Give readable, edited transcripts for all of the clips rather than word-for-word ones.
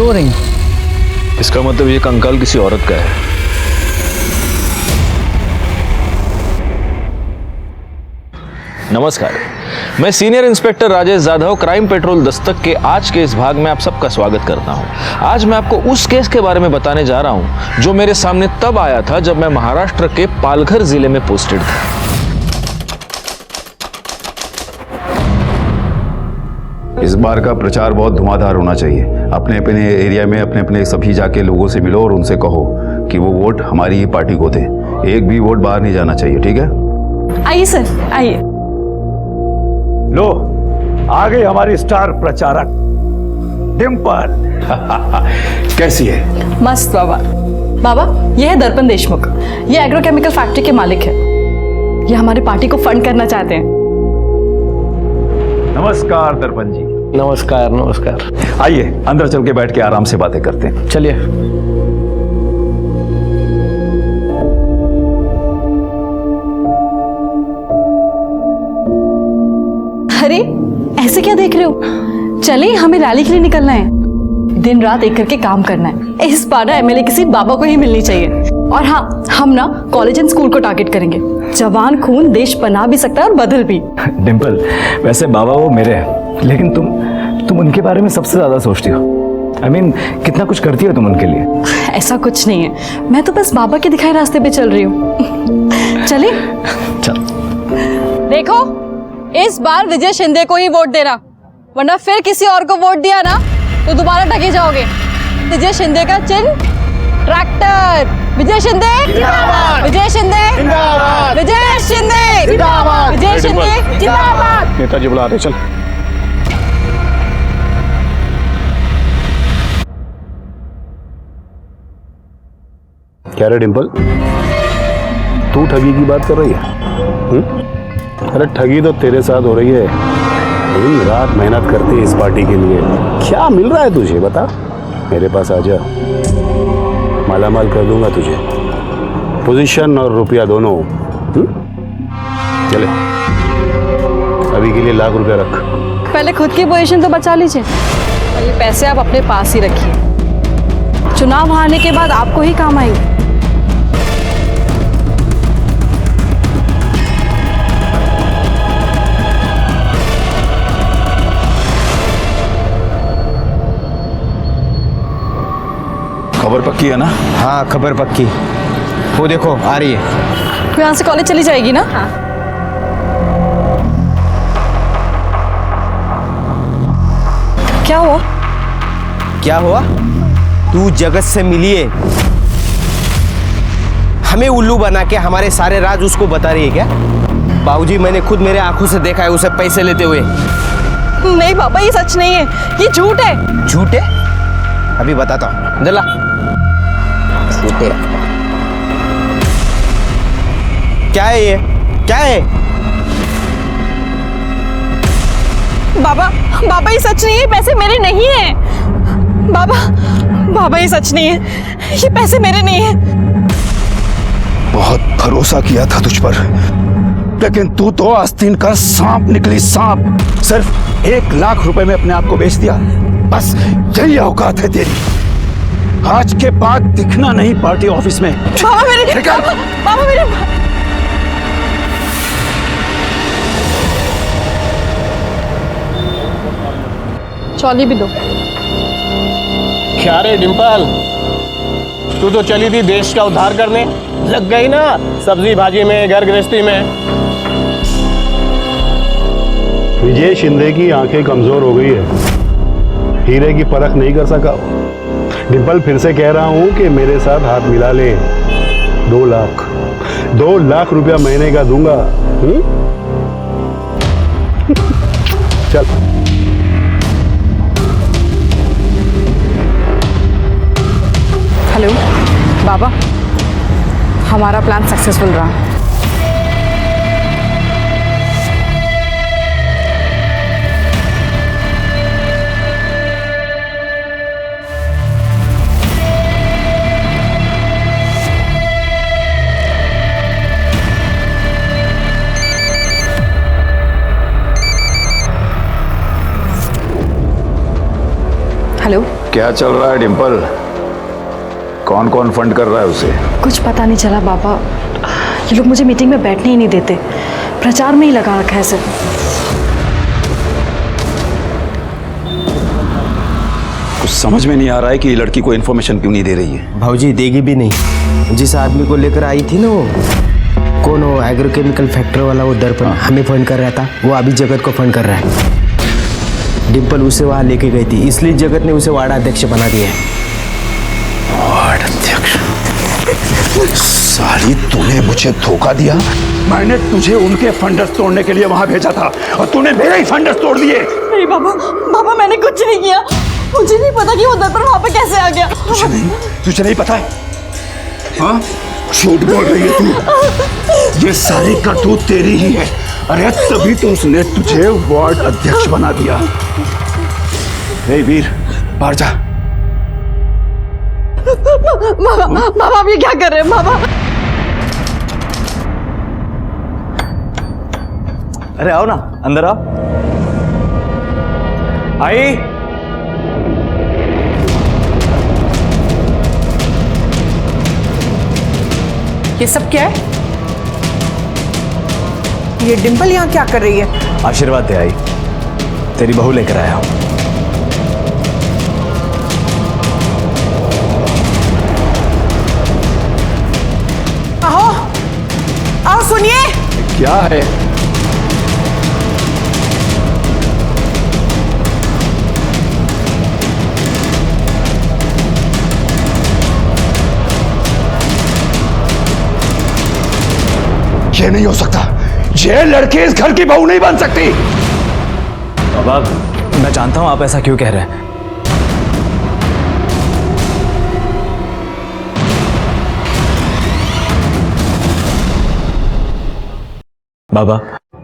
रो रही? इसका मतलब ये कंकाल किसी औरत का है। नमस्कार, मैं senior inspector Rajesh Jadhav crime petrol Dastak के आज के इस भाग में आप सबका स्वागत करता हूं। आज मैं आपको उस केस के बारे में बताने जा रहा हूं जो मेरे सामने तब आया था जब मैं महाराष्ट्र के पालघर जिले में पोस्टेड था। इस बार का प्रचार बहुत धुआंधार होना चाहिए। अपने अपने एरिया में अपने अपने सभी जाके लोगों से मिलो और उनसे कहो कि वो वोट हमारी ही पार्टी को दे। एक भी वोट बाहर नहीं जाना चाहिए, ठीक है? आइए सर, आइए। लो, आ गई हमारी स्टार प्रचारक डिम्पल। कैसी है? मस्त बाबा। बाबा, ये है दर्पण देशमुख। ये एग्रोकेमिकल फैक्ट्री के मालिक है। ये हमारी पार्टी को फंड करना चाहते हैं। नमस्कार दर्पण जी। नमस्कार नमस्कार। आइए अंदर चल के बैठ के आराम से बातें करते हैं। चलिए। अरे ऐसे क्या देख रहे हो? चलिए, हमें रैली के लिए निकलना है। दिन रात एक करके काम करना है। इस बार ना एमएलए की सीट बाबा को ही मिलनी चाहिए। और हाँ, हम ना कॉलेज एंड स्कूल को टारगेट करेंगे। जवान खून देश बना भी सकता है और बदल भी। डिम्पल, वैसे बाबा वो मेरे हैं, लेकिन तुम उनके बारे में सबसे ज्यादा सोचती हो। I mean, कितना कुछ करती हो तुम उनके लिए। ऐसा कुछ नहीं है, मैं तो बस बाबा के दिखाए रास्ते पे चल रही हूँ। चलिए चल। देखो, इस बार विजय शिंदे को ही वोट देना, वरना फिर किसी और को वोट दिया ना तो दोबारा ठगे जाओगे। विजय शिंदे का चिन्ह ट्रैक्टर। विजय शिंदे जिंदाबाद, विजय शिंदे जिंदाबाद, विजय शिंदे जिंदाबाद, विजय शिंदे जिंदाबाद। नेताजी बुला रहे, चल। क्या रे डिम्पल, तू ठगी की बात कर रही है? अरे ठगी तो तेरे साथ हो रही है। दिन रात मेहनत करती है इस पार्टी के लिए। क्या मिल रहा है तुझे, बता। मेरे पास आ जा, मालामाल कर दूंगा तुझे, पोजीशन और रुपया दोनों। चले, अभी के लिए ₹1,00,000 रख। पहले खुद की पोजीशन तो बचा लीजिए, और ये पैसे आप अपने पास ही रखिए। चुनाव हारने के बाद आपको ही काम आएंगे। खबर पक्की है ना? हाँ, खबर पक्की। वो देखो आ रही है। वो यहाँ से कॉलेज चली जाएगी ना? हाँ। क्या हुआ? क्या हुआ? तू जगत से मिली है, हमें उल्लू बना के हमारे सारे राज उसको बता रही है क्या? बाबूजी, मैंने खुद मेरे आंखों से देखा है उसे पैसे लेते हुए। नहीं बाबा, ये सच नहीं है, ये झूठ है। झूठ है? अभी बताता हूँ, इधर ला। झूठ है। क्या है ये? क्या है? बाबा, बाबा ये सच नहीं है, पैसे मेरे नहीं है। बाबा, बाबा ये सच नहीं है, ये पैसे मेरे नहीं है। बहुत भरोसा किया था तुझ पर, लेकिन तू तो आस्तीन का सांप निकली, सांप। सिर्फ ₹1,00,000 में अपने आप को बेच दिया। बस यही औकात है तेरी। आज के बाद दिखना नहीं पार्टी ऑफिस में। बाबा मेरे, बाबा मेरे। चौली भी दो। क्या रे डिम्पल, तू तो चली थी देश का उद्धार करने, लग गई ना सब्जी भाजी में, घर गृहस्थी में। विजय शिंदे की आंखें कमजोर हो गई है, हीरे की परख नहीं कर सका। डिम्पल, फिर से कह रहा हूं कि मेरे साथ हाथ मिला ले। 2 लाख रुपया महीने का दूंगा। चल। हेलो बाबा, हमारा प्लान सक्सेसफुल रहा। हेलो, क्या चल रहा है डिम्पल? कौन कौन फंड कर रहा है उसे? कुछ पता नहीं चला बाबा, ये लोग मुझे मीटिंग में बैठने ही नहीं देते, प्रचार में ही लगा रखा है सिर्फ। कुछ समझ में नहीं आ रहा है कि ये लड़की को इन्फॉर्मेशन क्यों नहीं दे रही है। भाऊजी देगी भी नहीं। जिस आदमी को लेकर आई थी ना वो, कौन वो एग्रोकेमिकल फैक्ट्री वाला, वो दर्पण हमें फंड कर रहा था, वो अभी जगत को फंड कर रहा है। डिम्पल उसे वहां लेके गई थी, इसलिए जगत ने उसे वार्ड अध्यक्ष बना दिया है। वार्ड अध्यक्ष? साली, तूने मुझे धोखा दिया। मैंने तुझे उनके फंडर्स तोड़ने के लिए वहां भेजा था और तूने मेरे ही फंडर्स तोड़ दिए। नहीं बाबा, बाबा मैंने कुछ नहीं किया, मुझे नहीं पता कि वो दर्पण वहां पे कैसे आ गया। तुझे नहीं पता है? हाँ, झूठ बोल रही है तू। ये सारी करतूत तेरी ही है। अरे तभी तो उसने तुझे वार्ड अध्यक्ष बना दिया। हे वीर, बाहर जा। बाबा आप ये क्या कर रहे हैं बाबा? अरे आओ ना, अंदर आओ। आई, ये सब क्या है? ये डिम्पल यहाँ क्या कर रही है? आशीर्वाद दे आई, तेरी बहू लेकर आया हूं। आओ, आओ सुनिए। क्या है? ये नहीं हो सकता। ये लड़की इस घर की बहू नहीं बन सकती। बाबा, मैं जानता हूं आप ऐसा क्यों कह रहे हैं। बाबा,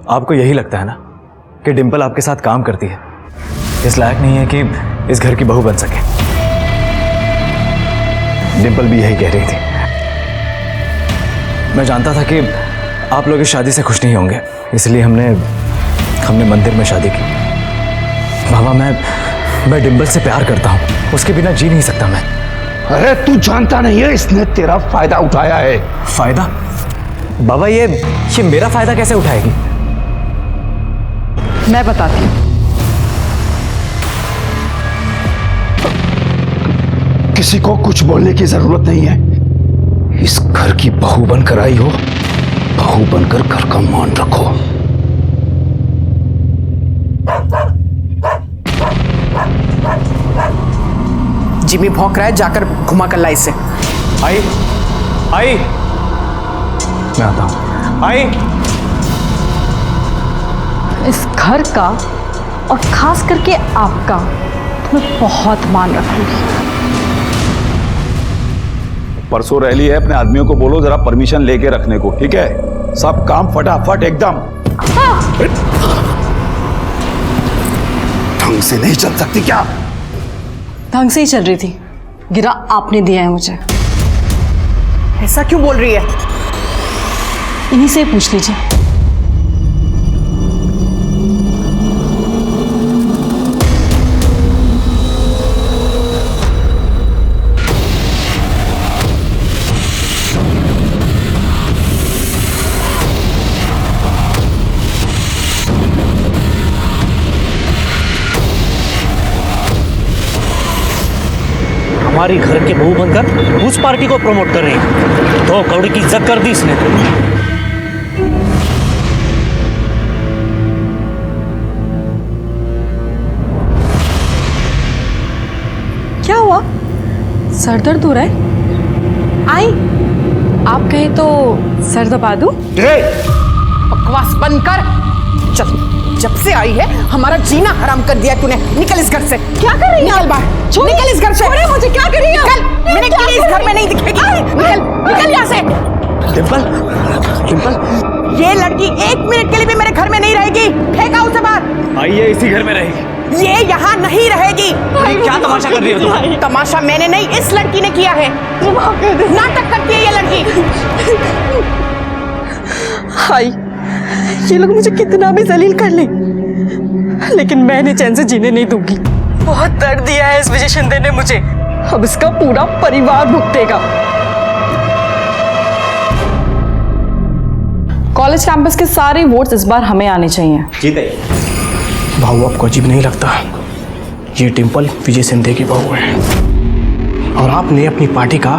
आपको यही लगता है ना कि डिम्पल आपके साथ काम करती है, इस लायक नहीं है कि इस घर की बहू बन सके। डिम्पल भी यही कह रही थी। मैं जानता था कि आप लोग इस शादी से खुश नहीं होंगे, इसलिए हमने मंदिर में शादी की। बाबा, मैं डिम्पल से प्यार करता हूँ, उसके बिना जी नहीं सकता मैं। अरे तू जानता नहीं है, इसने तेरा फायदा उठाया है। फायदा? बाबा, ये मेरा फायदा कैसे उठाएगी? मैं बताती हूँ। किसी को कुछ बोलने की जरूरत नहीं है। इस घर की बहू बनकर आई हो, बहू बनकर घर का मान रखो। जिमी भौंक रहा है, जाकर घुमा कर ला इसे। आई, आई, मैं आता हूं। आई, इस घर का और खास करके आपका मैं बहुत मान रखूंगी। परसों रैली है, अपने आदमियों को बोलो जरा परमिशन लेके रखने को, ठीक है? सब काम फटाफट एकदम। ढंग से नहीं चल सकती क्या? ढंग से ही चल रही थी, गिरा आपने दिया है मुझे। ऐसा क्यों बोल रही है? इन्हीं से पूछ लीजिए। हमारी घर के बहू बनकर उस पार्टी को प्रमोट कर रही है। 2 करोड़ की इज्जत कर दी इसने। क्या हुआ? सर दर्द हो रहा है? आई, आप कहें तो सर दबा दूं? बकवास बंद कर। चल, जब से आई है हमारा जीना हराम कर दिया तूने। निकल इस घर से। क्या कर रही है? निकल बाहर। निकल इस घर से। छोड़े मुझे। क्या कर रही है? निकल। मैंने कहा इस घर में नहीं दिखेगी। निकल, निकल यहाँ से। डिम्पल, डिम्पल, ये लड़की 1 मिनट के लिए भी मेरे घर में नहीं रहेगी। फेंका उसे बाहर। आइए, इसी घर में रहेगी। ये यहाँ नहीं रहेगी। क्या तमाशा कर रही हो तुम? तमाशा मैंने नहीं, इस लड़की ने किया है। नाटक करती है ये लड़की। हाय, ये लोग मुझे कितना भी जलील कर ले, लेकिन मैं इन्हें चैन से जीने नहीं दूंगी। बहुत दर्द दिया है इस विजय शिंदे ने मुझे, अब इसका पूरा परिवार भुगतेगा। कॉलेज कैंपस के सारे वोट्स इस बार हमें आने चाहिए। जीते भाऊ आपको अजीब नहीं लगता? ये डिंपल विजय शिंदे की बहू है और आपने अपनी पार्टी का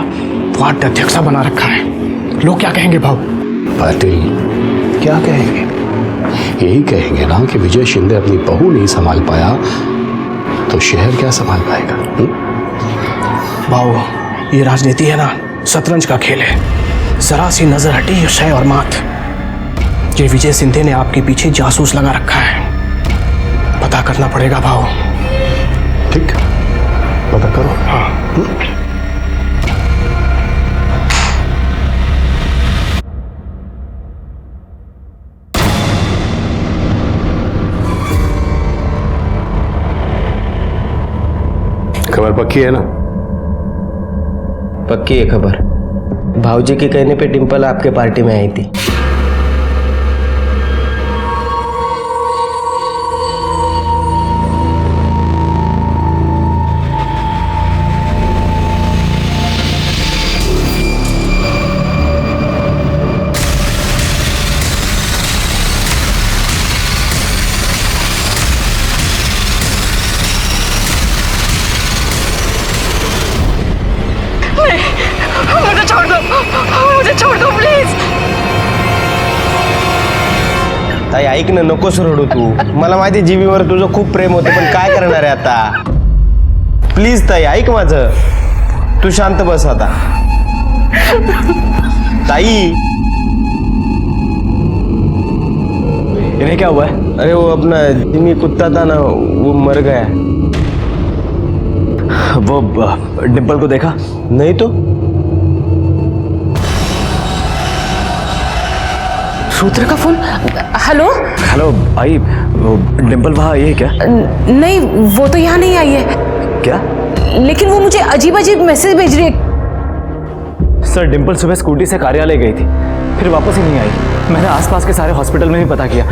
वार्ड अध्यक्ष बना रखा है। लोग क्या कहेंगे भाऊ? पाटिल क्या कहेंगे? यही कहेंगे ना कि विजय शिंदे अपनी बहू नहीं संभाल पाया तो शहर क्या संभाल पाएगा? भाऊ ये राजनीति है ना, शतरंज का खेल है। जरा सी नजर हटी शय और मात। ये विजय शिंदे ने आपके पीछे जासूस लगा रखा है, पता करना पड़ेगा भाऊ। ठीक, पता करो। हाँ। खबर पक्की है ना? पक्की है खबर। भाऊजी के कहने पे डिंपल आपके पार्टी में आई थी। मुझे छोड़ दो प्लीज। ताई ऐक ना, नकोस रडू तू। मला माहिती जीवीवर तुझं खूप प्रेम होतं, पण काय करणार आहे आता? प्लीज ताई ऐक माझं, तू शांत बस आता। ताई इन्हें क्या हुआ है? अरे वो अपना जिमी कुत्ता था ना, वो मर गया। वो डिंपल को देखा? नहीं तो। रुद्र का फोन। हेलो हेलो आई, वो डिंपल वहाँ आई है क्या? नहीं, वो तो यहाँ नहीं आई है। क्या? लेकिन वो मुझे अजीब अजीब मैसेज भेज रही है। सर डिंपल सुबह स्कूटी से कार्यालय गई थी, फिर वापस ही नहीं आई। मैंने आसपास के सारे हॉस्पिटल में भी पता किया,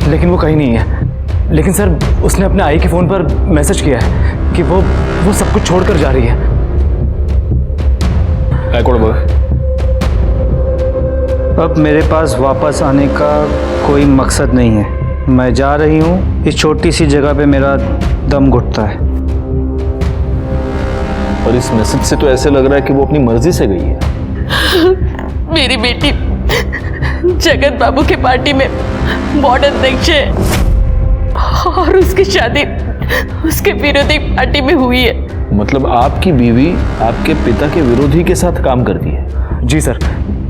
लेकिन वो कहीं नहीं है। लेकिन सर उसने अपने आई के फ़ोन पर मैसेज किया है कि वो सब कुछ छोड़कर जा रही है। अब मेरे पास वापस आने का कोई मकसद नहीं है। मैं जा रही हूँ, इस छोटी सी जगह पे मेरा दम घुटता है। और इस मैसेज से तो ऐसे लग रहा है कि वो अपनी मर्जी से गई है। मेरी बेटी जगत बाबू के पार्टी में वार्ड अध्यक्ष है और उसकी शादी उसके विरोधी पार्टी में हुई है। मतलब आपकी बीवी आपके पिता के विरोधी के साथ काम करती है? जी सर,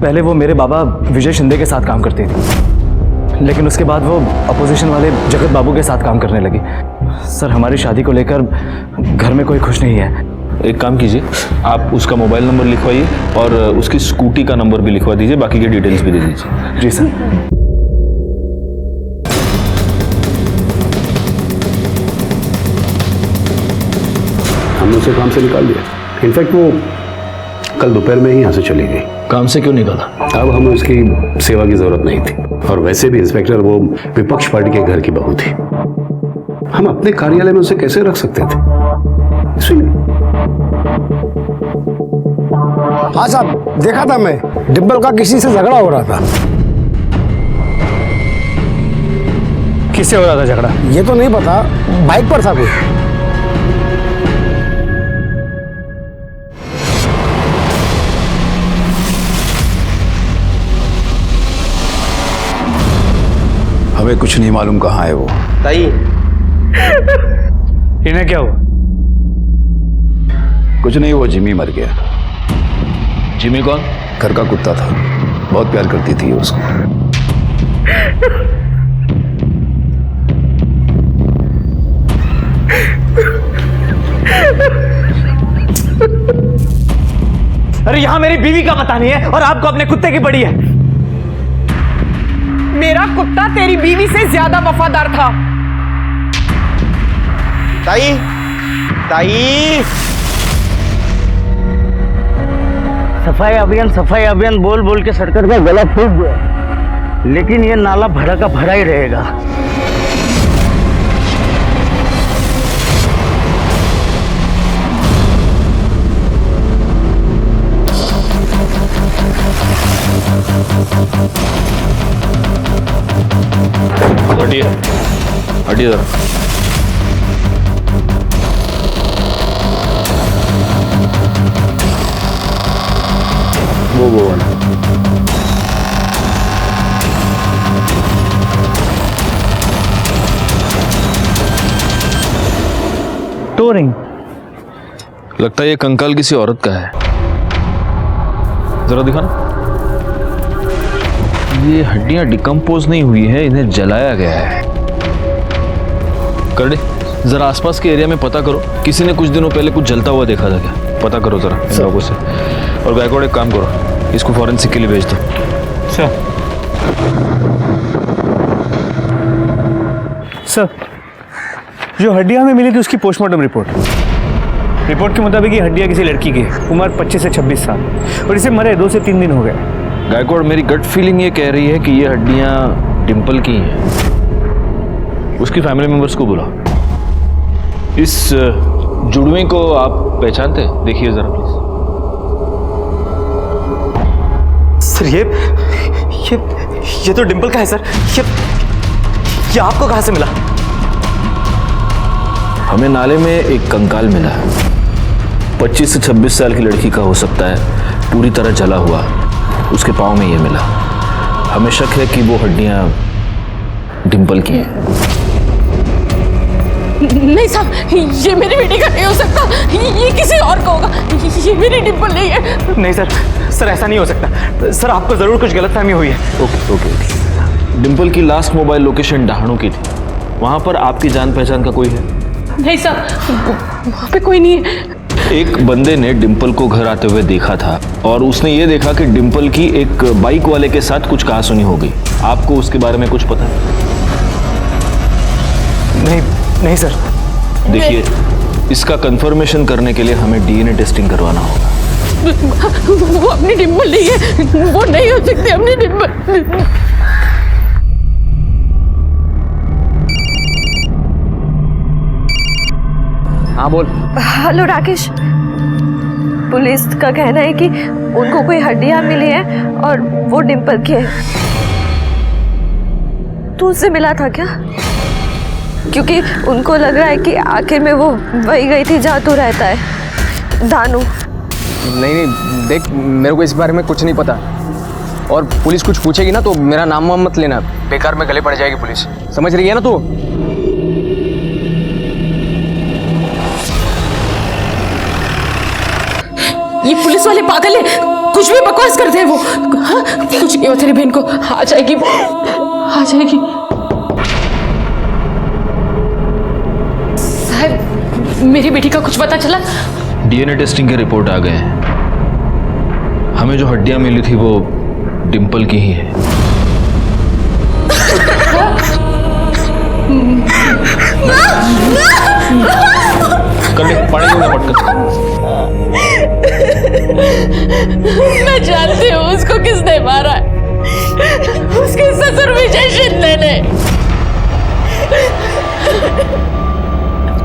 पहले वो मेरे बाबा विजय शिंदे के साथ काम करती थी, लेकिन उसके बाद वो अपोजिशन वाले जगत बाबू के साथ काम करने लगी। सर हमारी शादी को लेकर घर में कोई खुश नहीं है। एक काम कीजिए, आप उसका मोबाइल नंबर लिखवाइए और उसकी स्कूटी का नंबर भी लिखवा दीजिए, बाकी की डिटेल्स भी दे दीजिए। जी सर। हमने उसे काम से निकाल दिया। इनफैक्ट वो कल दोपहर में ही यहाँ से चली गई। काम से क्यों निकाला? अब हमें उसकी सेवा की जरूरत नहीं थी, और वैसे भी इंस्पेक्टर वो विपक्ष पार्टी के घर की बहू थी। हम अपने कार्यालय में उसे कैसे रख सकते थे? इसलिए हाँ साहब, देखा था मैं, डिंपल का किसी से झगड़ा हो रहा था। किससे हो रहा था झगड़ा? ये तो नहीं पता, बाइक पर था कोई। हमें कुछ नहीं मालूम कहाँ है वो। ताई इन्हें क्या हुआ? कुछ नहीं, वो जिमी मर गया। जिमी कौन? घर का कुत्ता था, बहुत प्यार करती थी उसको। अरे यहाँ मेरी बीवी का पता नहीं है और आपको अपने कुत्ते की पड़ी है। मेरा कुत्ता तेरी बीवी से ज्यादा वफादार था। ताई ताई, सफाई अभियान बोल बोल के सरकार का गला फूक गया, लेकिन ये नाला भरा का भरा ही रहेगा। हटिए हटिए जरा। वो वाला टोरिंग। लगता है ये कंकाल किसी औरत का है, जरा दिखाना। ये हड्डियां डिकम्पोज नहीं हुई है, इन्हें जलाया गया है। कर दे जरा, आसपास के एरिया में पता करो, किसी ने कुछ दिनों पहले कुछ जलता हुआ देखा था क्या? पता करो जरा इन लोगों से। और गायकवाड़ एक काम करो, इसको फॉरेंसिक के लिए भेज दो। सर, जो हड्डियां हमें मिली थी उसकी पोस्टमार्टम रिपोर्ट के मुताबिक ये हड्डियां किसी लड़की की है, उम्र 25 से 26 साल, और इसे मरे 2 से 3 दिन हो गए। गायकवाड़, मेरी गट फीलिंग ये कह रही है कि ये हड्डियां डिंपल की हैं। उसकी फैमिली मेंबर्स को बुलाओ। इस जुड़वे को आप पहचानते हैं? देखिए जरा प्लीज। सर ये तो डिंपल का है सर। ये आपको कहां से मिला? हमें नाले में एक कंकाल मिला है, 25 से 26 साल की लड़की का हो सकता है, पूरी तरह जला हुआ। उसके पाँव में ये मिला। हमें शक है कि वो हड्डियां डिंपल की हैं। नहीं साहब, ये मेरी बेटी का नहीं हो सकता, ये किसी और का होगा। ये मेरी डिंपल नहीं है। नहीं सर ऐसा नहीं हो सकता। सर आपको जरूर कुछ गलतफहमी हुई है। ओके। डिंपल की लास्ट मोबाइल लोकेशन डहाणू की थी, वहां पर आपकी जान पहचान का कोई है? नहीं साहब, वहाँ पे कोई नहीं है। एक बंदे ने डिंपल को घर आते हुए देखा था और उसने ये देखा कि डिंपल की एक बाइक वाले के साथ कुछ कहासुनी हो गई। आपको उसके बारे में कुछ पता है? नहीं सर। देखिए, इसका कंफर्मेशन करने के लिए हमें डीएनए टेस्टिंग करवाना होगा। वो अपनी डिंपल नहीं है, वो नहीं हो सकती अपनी डिंपल। हाँ बोल। हेलो राकेश, पुलिस का कहना है कि उनको कोई हड्डियां मिली हैं और वो डिंपल की है। तू उससे मिला था क्या? क्योंकि उनको लग रहा है कि आखिर में वो वही गई थी जहाँ तू रहता है, दानू। नहीं देख, मेरे को इस बारे में कुछ नहीं पता, और पुलिस कुछ पूछेगी ना तो मेरा नाम वाम मत लेना, बेकार में गले पड़ जाएगी पुलिस। समझ रही है ना तू? ये पुलिस वाले पागल है, कुछ भी बकवास करते हैं वो। हाँ? कुछ नहीं हो तेरी बहन को, आ जाएगी वो, आ जाएगी। साहब, मेरी बेटी का कुछ पता चला? डीएनए टेस्टिंग के रिपोर्ट आ गए हैं। हमें जो हड्डियां मिली थी वो डिंपल की ही है। कर ले, पानी दूंगा पटकन। मैं जानती हूँ उसको किसने मारा है, उसके ससुर विजय शिंदे ने।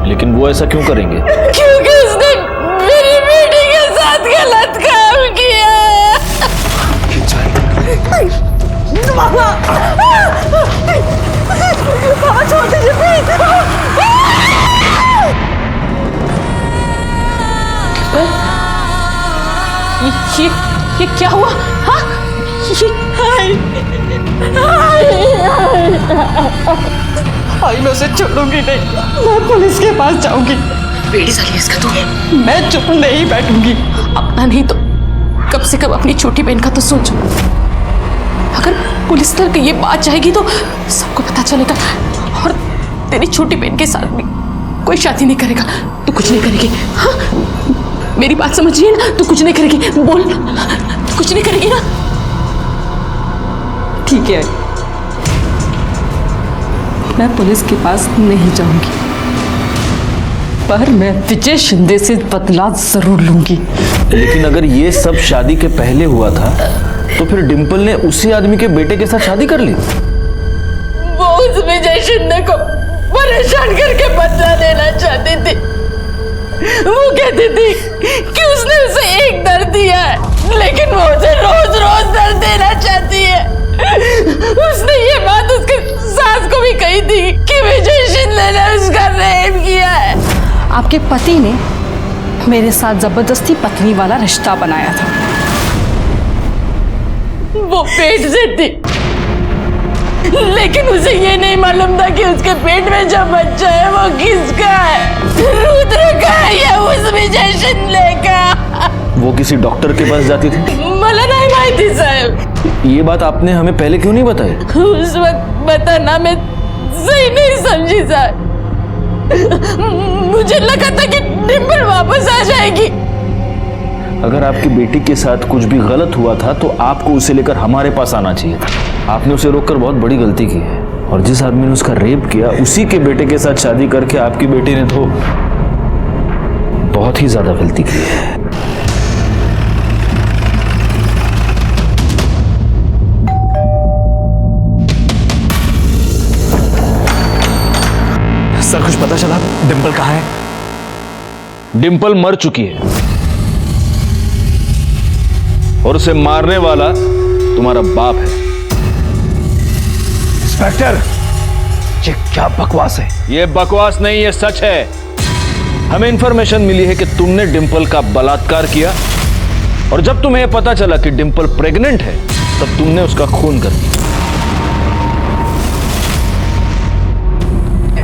लेकिन वो ऐसा क्यों करेंगे? क्योंकि उसने मेरी बेटी के साथ गलत काम किया है। बाबा छोड़ दीजिए। ये क्या हुआ? हाँ? मैं उसे छोड़ूंगी नहीं, मैं पुलिस के पास जाऊंगी। बेड़ी साली इसका तो मैं चुप नहीं बैठूंगी। अपना नहीं तो कम से कम अपनी छोटी बहन का तो सोचो। अगर पुलिस तक ये बात जाएगी तो सबको पता चलेगा, और तेरी छोटी बहन के साथ भी कोई शादी नहीं करेगा तो कुछ नहीं करेगी। हाँ, मेरी बात समझिए ना, तो कुछ नहीं करेगी। बोल, कुछ नहीं करेगी ना? ठीक है, मैं पुलिस के पास नहीं जाऊंगी, पर मैं विजय शिंदे से बदला जरूर लूंगी। लेकिन अगर ये सब शादी के पहले हुआ था तो फिर डिंपल ने उसी आदमी के बेटे के साथ शादी कर ली। वो उस विजय शिंदे को परेशान करके बदला लेना चाहती थी। वो कहती थी कि उसने उसे एक दर्द दिया है, लेकिन वो उसे रोज रोज दर्द देना चाहती है। उसने ये बात उसके सास को भी कही आपके पति ने मेरे साथ जबरदस्ती पत्नी वाला रिश्ता बनाया था। वो पेट से थी, लेकिन उसे ये नहीं मालूम था कि उसके पेट में जो बच्चा है वो किसका है, रुद्र का है या उस विजय शिंदे का। वो किसी डॉक्टर के पास जाती थी? मला नहीं माहिती साहब। ये बात आपने हमें पहले क्यों नहीं बताई? उस वक्त बताना मैं सही नहीं समझी साहब। मुझे लगा था कि डिम्पल वापस आ जाएगी। अगर आपकी बेटी के साथ कुछ भी गलत हुआ था तो आपको उसे लेकर हमारे पास आना चाहिए था। आपने उसे रोककर बहुत बड़ी गलती की है, और जिस आदमी ने उसका रेप किया उसी के बेटे के साथ शादी करके आपकी बेटी ने तो बहुत ही ज्यादा गलती की है। सर कुछ पता चला डिम्पल कहाँ है? डिम्पल मर चुकी है और उसे मारने वाला तुम्हारा बाप है। इंस्पेक्टर, ये क्या बकवास है? ये बकवास नहीं, ये सच है। हमें इंफॉर्मेशन मिली है कि तुमने डिम्पल का बलात्कार किया, और जब तुम्हें यह पता चला कि डिम्पल प्रेग्नेंट है तब तुमने उसका खून कर दिया।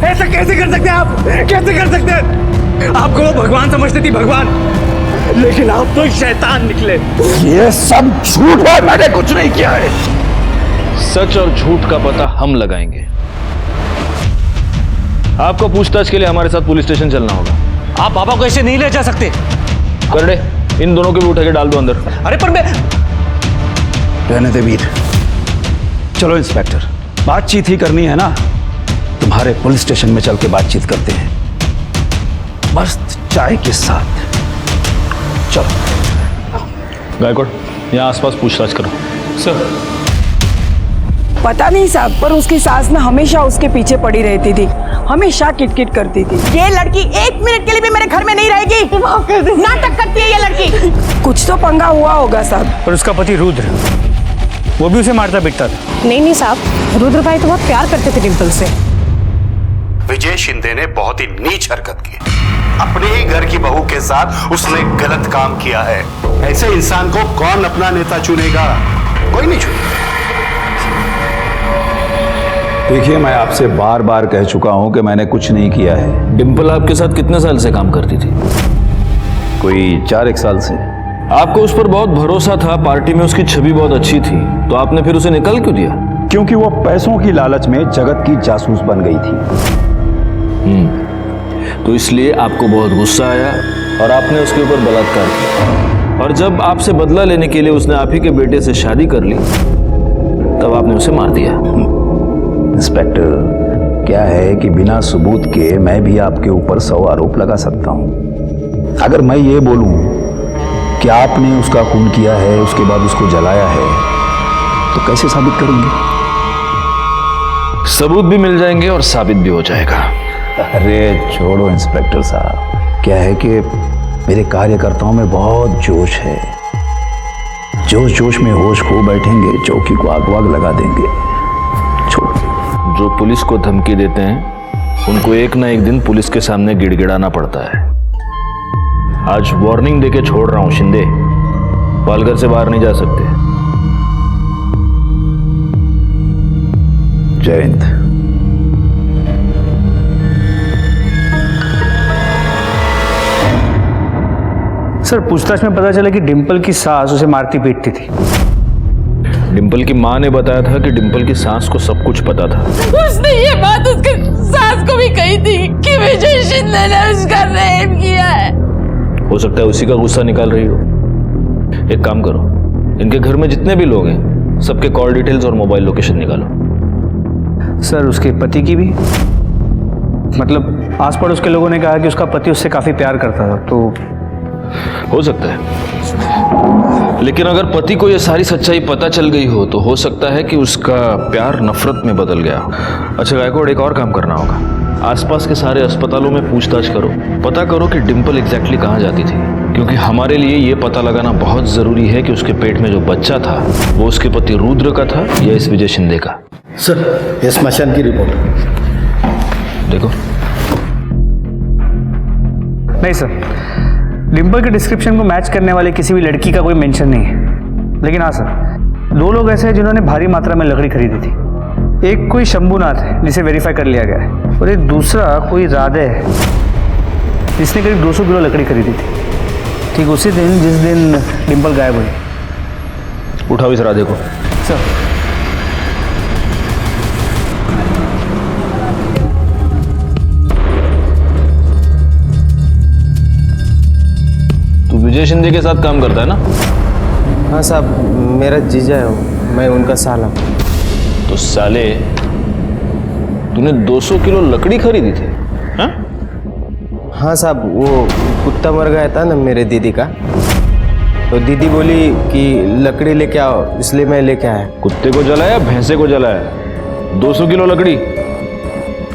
ऐसा कैसे कर सकते हैं आप? कैसे कर सकते हैं? आपको वो भगवान समझती थी, भगवान, लेकिन आप तो शैतान निकले। ये सब झूठ है, मैंने कुछ नहीं किया है। सच और झूठ का पता हम लगाएंगे। आपको पूछताछ के लिए हमारे साथ पुलिस स्टेशन चलना होगा। आप बाबा को ऐसे नहीं ले जा सकते। करड़े, इन दोनों को भी उठा के डाल दो अंदर। अरे पर मैं... रहने दे वीर। चलो इंस्पेक्टर, बातचीत ही करनी है ना, तुम्हारे पुलिस स्टेशन में चल के बातचीत करते हैं, मस्त चाय के साथ। चलो। गायकवाड़, यहाँ आसपास पूछताछ करो। सर। पता नहीं साहब, पर उसकी सास ना हमेशा उसके पीछे पड़ी रहती थी, हमेशा किटकिट करती थी। ये लड़की एक मिनट के लिए भी मेरे घर में नहीं रहेगी। नाटक करती है ये लड़की। कुछ तो पंगा हुआ होगा साहब। पर उसका पति रुद्र, वो भी उसे मारता पीटता था। नहीं साहब, रुद्र भाई तो बहुत प्यार करते थे डिम्पल से। विजय शिंदे ने बहुत ही नीच हरकत की, अपने ही घर की बहू के साथ उसने गलत काम किया है। ऐसे इंसान को कौन अपना नेता चुनेगा? कोई नहीं चुनेगा। देखिए, मैं आपसे बार बार कह चुका हूं कि मैंने कुछ नहीं किया है। डिम्पल आपके साथ कितने साल से काम करती थी? कोई 4-1 साल से। आपको उस पर बहुत भरोसा था, पार्टी में उसकी छवि बहुत अच्छी थी, तो आपने फिर उसे निकाल क्यों दिया? क्योंकि वो पैसों की लालच में जगत की जासूस बन गई थी। तो इसलिए आपको बहुत गुस्सा आया और आपने उसके ऊपर बलात्कार किया, और जब आपसे बदला लेने के लिए उसने आप ही के बेटे से शादी कर ली तब आपने उसे मार दिया। इंस्पेक्टर, क्या है कि बिना सबूत के मैं भी आपके ऊपर 100 आरोप लगा सकता हूं। अगर मैं ये बोलूं कि आपने उसका खून किया है, उसके बाद उसको जलाया है, तो कैसे साबित करेंगे? सबूत भी मिल जाएंगे और साबित भी हो जाएगा। अरे छोड़ो इंस्पेक्टर साहब, क्या है कि मेरे कार्यकर्ताओं में बहुत जोश है। जोश जोश में होश खो बैठेंगे, चौकी को आग वाग लगा देंगे। छोड़ो। जो पुलिस को धमकी देते हैं उनको एक ना एक दिन पुलिस के सामने गिड़गिड़ाना पड़ता है। आज वार्निंग देके छोड़ रहा हूं शिंदे, पालघर से बाहर नहीं जा सकते। जय हिंद। सर, पूछताछ में पता चला कि डिम्पल की सास उसे मारती पीटती थी। डिम्पल की मां ने बताया था कि डिम्पल की सास को सब कुछ पता था। उसने ये बात उसके सास को भी कही थी कि विजय शिंदे ने उसका रेप किया है। हो सकता है उसी का गुस्सा निकाल रही हो। एक काम करो, इनके घर में जितने भी लोग हैं सबके कॉल डिटेल्स और मोबाइल लोकेशन निकालो। सर, उसके पति की भी? मतलब आस पड़ोस के लोगों ने कहा कि उसका पति उससे काफी प्यार करता था, तो हो सकता है। लेकिन अगर पति को यह सारी सच्चाई पता चल गई हो तो हो सकता है कि उसका प्यार नफरत में बदल गया हो। अच्छा गायकवाड़, एक और काम करना होगा। आसपास के सारे अस्पतालों में पूछताछ करो, पता करो कि डिम्पल एग्जैक्टली कहाँ जाती थी, क्योंकि हमारे लिए ये पता लगाना बहुत जरूरी है कि उसके पेट में जो बच्चा था वो उसके पति रुद्र का था या इस विजय शिंदे का। सर, ये स्मशान की रिपोर्ट देखो। नहीं सर, डिम्पल के डिस्क्रिप्शन को मैच करने वाले किसी भी लड़की का कोई मेंशन नहीं है। लेकिन हाँ सर, 2 लोग ऐसे हैं जिन्होंने भारी मात्रा में लकड़ी खरीदी थी। एक कोई शंभुनाथ है जिसे वेरीफाई कर लिया गया है, और एक दूसरा कोई राधे है जिसने करीब 200 किलो लकड़ी खरीदी थी, ठीक उसी दिन जिस दिन डिम्पल गायब हुई। उठाओ इस राधे को। सर। तू विजय शिंदे के साथ काम करता है ना? हाँ साहब, मेरा जीजा है वो, मैं उनका साला। तो साले तूने 200 किलो लकड़ी खरीदी थी? हाँ? हाँ साहब, वो कुत्ता मर गया था ना मेरे दीदी का, तो दीदी बोली कि लकड़ी लेके आओ, इसलिए मैं लेके आया। कुत्ते को जलाया, भैंसे को जलाया? 200 किलो लकड़ी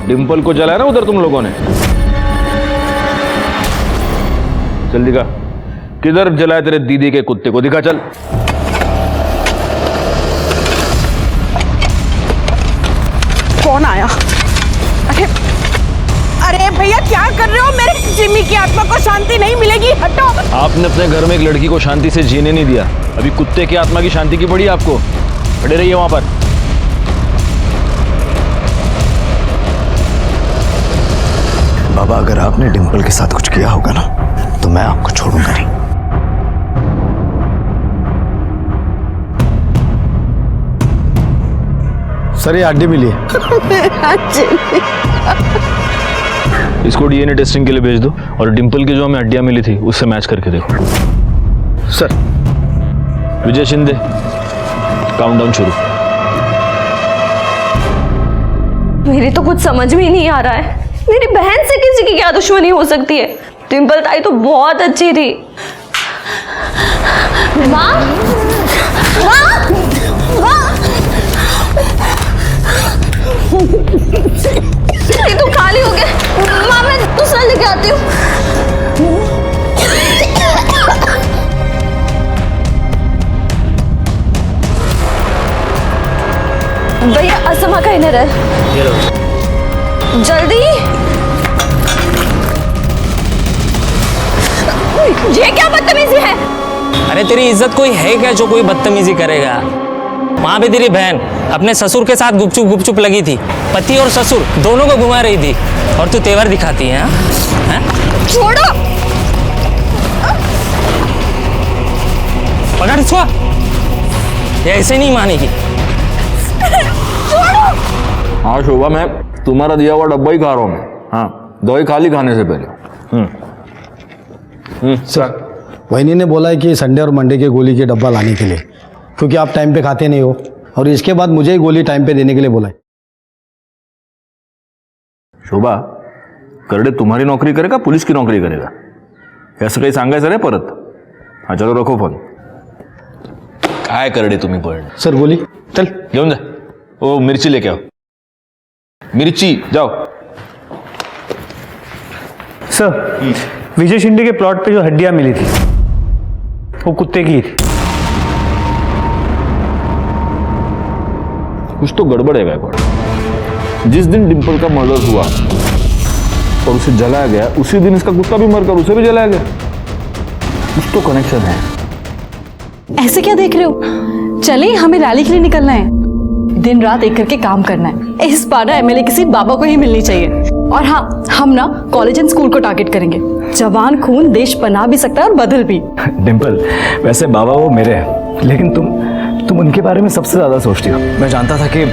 डिम्पल को जलाया ना उधर तुम लोगों ने? चल दिखा, किधर जलाया तेरे दीदी के कुत्ते को, दिखा चल। कौन आया? अरे अरे भैया क्या कर रहे हो? मेरे जिम्मी की आत्मा को शांति नहीं मिलेगी, हटो। आपने अपने घर में एक लड़की को शांति से जीने नहीं दिया, अभी कुत्ते की आत्मा की शांति की पड़ी आपको? खड़े रहिए वहां पर। बाबा, अगर आपने डिम्पल के साथ कुछ किया होगा ना, तो मैं आपको छोड़ूंगा नहीं। सर, ये हड्डी मिली है। इसको डीएनए टेस्टिंग के लिए भेज दो, और डिम्पल की जो हमें हड्डियां मिली थी उससे मैच करके देखो। सर। विजय शिंदे, काउंटडाउन शुरू। मेरी तो कुछ समझ में ही नहीं आ रहा है, मेरी बहन से किसी की क्या दुश्मनी हो सकती है? डिम्पल ताई तो बहुत अच्छी थी। माँ, माँ, माँ, ये तो खाली हो गया। माँ, मैं दूसरा लेके आती हूँ। भैया, असमा का इनर है, जल्दी। ये क्या बदतमीजी है? अरे तेरी इज्जत कोई है क्या जो कोई बदतमीजी करेगा? वहां पे तेरी बहन अपने ससुर के साथ गुपचुप गुपचुप लगी थी, पति और ससुर दोनों को घुमा रही थी, और तू तेवर दिखाती है? हाँ? छोड़ो। पकड़ इसको, ये ऐसे नहीं मानेगी। हाँ शोभा, मैं तुम्हारा दिया हुआ डब्बा ही खा रहा हूँ मैं। हाँ, दवाई खा ली खाने से पहले। सर, वहीनी ने बोला है कि संडे और मंडे के गोली के डब्बा लाने के लिए, क्योंकि आप टाइम पे खाते नहीं हो, और इसके बाद मुझे ही गोली टाइम पे देने के लिए बोला है। शोभा, करडे तुम्हारी नौकरी करेगा, पुलिस की नौकरी करेगा? असं काही सांगायचं रे परत? हाँ चलो, रखो फोन। काय करडे तुम्ही पण? सर, गोली चल घेऊन जा। ओ, मिर्ची लेके आओ, मिर्ची, जाओ। सर, विजय शिंदे के प्लॉट पे जो हड्डियां मिली थी वो कुत्ते की थी। कुछ तो गड़बड़ है गायकवाड़। जिस दिन डिम्पल का मर्डर हुआ और उसे जलाया गया, उसी दिन इसका कुत्ता भी मरकर उसे भी जलाया गया। कुछ तो कनेक्शन है। ऐसे क्या देख रहे हो? चले, हमें रैली के लिए निकलना है। दिन रात एक करके काम करना है। इस बार ना एमएलए किसी बाबा को ही मिलनी चाहिए। और हाँ, हम ना कॉलेज एंड स्कूल को टारगेट करेंगे। जवान खून देश बना भी सकता है और बदल भी। डिम्पल, वैसे बाबा वो मेरे हैं, लेकिन तुम उनके बारे में सबसे ज्यादा सोचती हो। मैं जानता था कि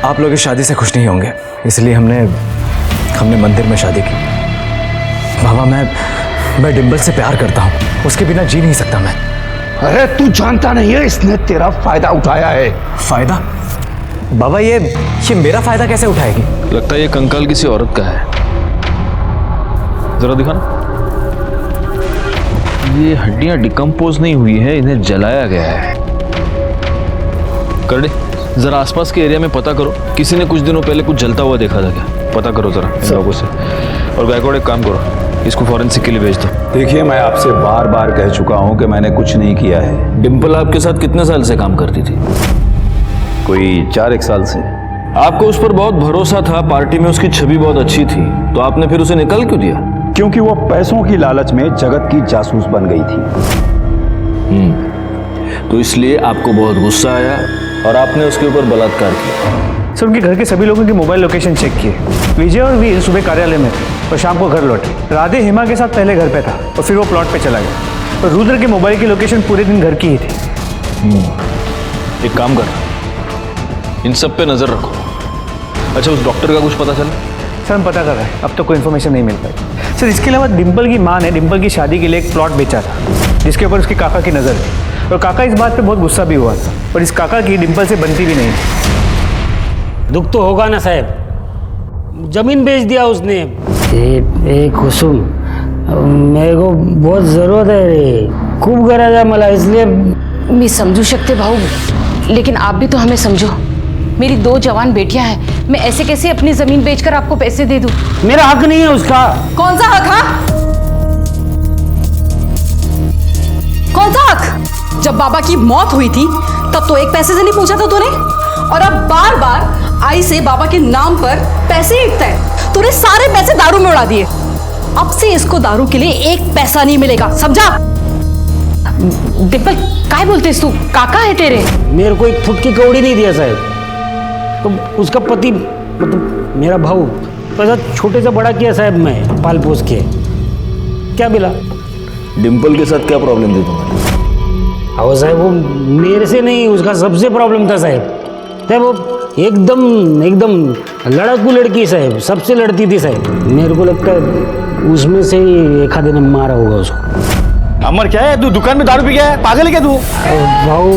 आप लोग इस शादी से खुश नहीं होंगे, इसलिए हमने मंदिर में शादी की। बाबा, मैं डिम्पल से प्यार करता हूँ, उसके बिना जी नहीं सकता मैं। अरे तू जानता नहीं है, इसने तेरा फायदा उठाया है। फायदा? बाबा, ये मेरा फायदा कैसे उठाएगी? लगता है ये कंकाल किसी औरत का है। जरा दिखाना। ये हड्डियां डिकम्पोज नहीं हुई है, इन्हें जलाया गया है। करडे, जरा आसपास के एरिया में पता करो, किसी ने कुछ दिनों पहले कुछ जलता हुआ देखा था क्या? पता करो जरा इन लोगों से। और गायकवाड़, एक काम करो, इसको फॉरेंसिक के लिए भेज दो। देखिए, मैं आपसे बार बार कह चुका हूं कि मैंने कुछ नहीं किया है। डिम्पल आपके साथ कितने साल से काम करती थी? कोई 4-1 साल से। आपको उस पर बहुत भरोसा था, पार्टी में उसकी छवि बहुत अच्छी थी, तो आपने फिर उसे निकाल क्यों दिया? क्योंकि वो पैसों की लालच में जगत की जासूस बन गई थी। तो इसलिए आपको बहुत गुस्सा आया और आपने उसके ऊपर बलात्कार किया। सर उनके घर के सभी लोगों की मोबाइल लोकेशन चेक किए। विजय और वीर सुबह कार्यालय में थे और शाम को घर लौटे। राधे हिमा के साथ पहले घर पे था और फिर वो प्लॉट पे चला गया। और रुद्र के मोबाइल की लोकेशन पूरे दिन घर की ही थी। एक काम कर, इन सब पे नजर रखो। अच्छा, उस डॉक्टर का कुछ पता चला? सर हम पता कर रहे हैं, अब तक कोई इन्फॉर्मेशन नहीं मिल पाई। सर इसके अलावा डिम्पल की माँ ने डिम्पल की शादी के लिए एक प्लॉट बेचा था जिसके ऊपर उसके काका की नज़र थी और काका इस बात पे बहुत गुस्सा भी हुआ था और इस काका की डिम्पल से बनती भी नहीं थी। दुख तो होगा ना साहब, जमीन बेच दिया उसने। ए कुसुम, मेरे को बहुत जरूरत है रे, खूब गरज है मला, इसलिए मैं समझू सकते भाऊ, लेकिन आप भी तो हमें समझो। मेरी 2 जवान बेटियां हैं, मैं ऐसे कैसे अपनी जमीन बेचकर आपको पैसे दे दूं? मेरा हक नहीं है उसका। कौन सा हक? हाँ, कौन सा हक? जब बाबा की मौत हुई थी तब तो एक पैसे से नहीं पूछा था तूने, और अब बार बार आई से बाबा के नाम पर पैसे ईंटता है। तूने सारे पैसे दारू में उड़ा दिए। अब से इसको दारू के लिए एक पैसा नहीं मिलेगा, समझा? डिम्पल काय बोलतेस तू? काका है तेरे। मेरे को एक फुट की कौड़ी नहीं दिया साहब, तो उसका पति मतलब मेरा भाऊ पैसा छोटे से बड़ा किया साहब, मैं पाल पोस के। क्या मिला? डिम्पल के साथ क्या प्रॉब्लम थी तुम्हारी? आओ साहब, वो मेरे से नहीं, उसका सबसे प्रॉब्लम था साहब। वो एकदम लड़कू लड़की साहब, सबसे लड़ती थी साहब। मेरे को लगता है उसमें से ही एक आधे ने मारा होगा उसको। अमर क्या है, तू दुकान में दारू पी गया है? पागल है क्या तू? भाऊ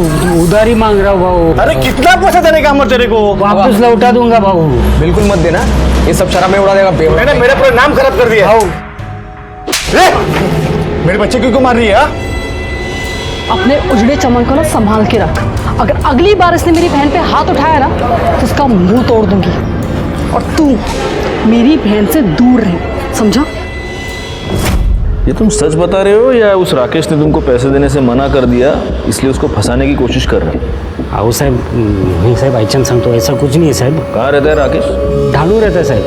उधार ही मांग रहा हूँ भाऊ। अरे कितना पैसा देने का अमर तेरे को? वापस लौटा दूंगा भाऊ। बिल्कुल मत देना, ये सब शराब में उड़ा देगा। मैंने मेरा पूरा नाम खराब कर दिया। मेरे बच्चे क्यों मार रही है? अपने उजड़े चमन को ना संभाल के रख। अगर अगली बार इसने मेरी बहन पे हाथ उठाया ना तो उसका मुंह तोड़ दूंगी। और तू मेरी बहन से दूर रहे, समझा? ये तुम सच बता रहे हो या उस राकेश ने तुमको पैसे देने से मना कर दिया इसलिए उसको फंसाने की कोशिश कर रहे हो? आओ साहब, नहीं साहब, आईचन संग तो ऐसा कुछ नहीं है साहब। कहाँ रहता है राकेश? ढालू रहता है साहब।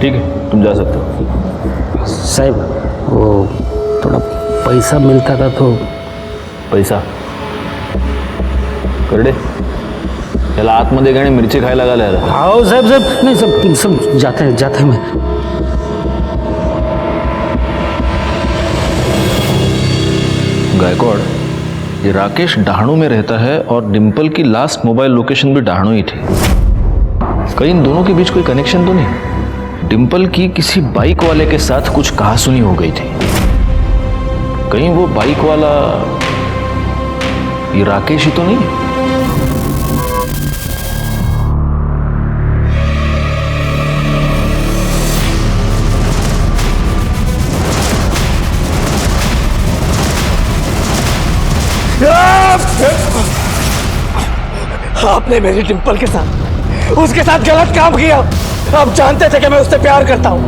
ठीक है, तुम जा सकते हो। साहब वो थोड़ा पैसा मिलता था तो। पैसा करडे त्याला आतमध्ये गाणी मिरची खायला घालायला. आओ साहब साहब, नहीं सब जाते हैं मैं. गायकवाड़, ये राकेश डहाणू में रहता है और डिम्पल की लास्ट मोबाइल लोकेशन भी डहाणू ही थी. कहीं इन दोनों के बीच कोई कनेक्शन तो नहीं? डिम्पल की किसी बाइक वाले के साथ कुछ कहासुनी हो गई थी. कहीं वो बाइक वाला ये राकेश ही तो नहीं है? आपने मेरी डिम्पल के साथ उसके साथ गलत काम किया. आप जानते थे कि मैं उससे प्यार करता हूँ,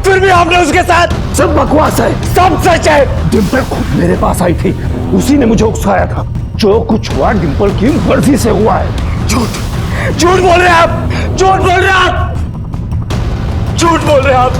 फिर भी आपने उसके साथ. सब बकवास है, सब सच है. डिम्पल खुद मेरे पास आई थी, उसी ने मुझे उकसाया था. जो कुछ हुआ डिम्पल की मर्जी से हुआ है. झूठ झूठ बोल रहे हैं आप, झूठ बोल रहे हैं आप, झूठ बोल रहे हैं आप.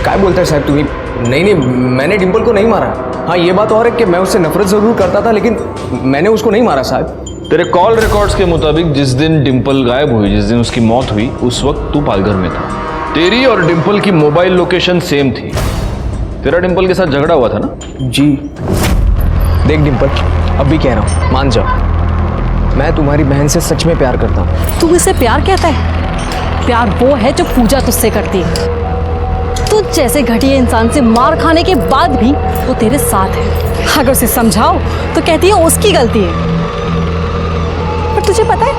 क्या बोलते हैं साहब तुम्हें? नहीं, मैंने डिम्पल को नहीं मारा. हाँ, ये बात और है कि मैं उससे नफरत जरूर करता था, लेकिन मैंने उसको नहीं मारा साहब. तेरे कॉल रिकॉर्ड्स के मुताबिक जिस दिन डिम्पल गायब हुई, जिस दिन उसकी मौत हुई, उस वक्त तू पालघर में था. तेरी और डिम्पल की मोबाइल लोकेशन सेम थी. तेरा डिम्पल के साथ झगड़ा हुआ था ना? जी. देख डिम्पल, अब भी कह रहा हूँ, मान जाओ, मैं तुम्हारी बहन से सच में प्यार करता हूँ. तू इसे प्यार कहता है? प्यार वो है जो पूजा तुझसे करती है. तू जैसे घटिया इंसान से मार खाने के बाद भी वो तेरे साथ है. अगर उसे समझाओ तो कहती है उसकी गलती है. पर तुझे पता है,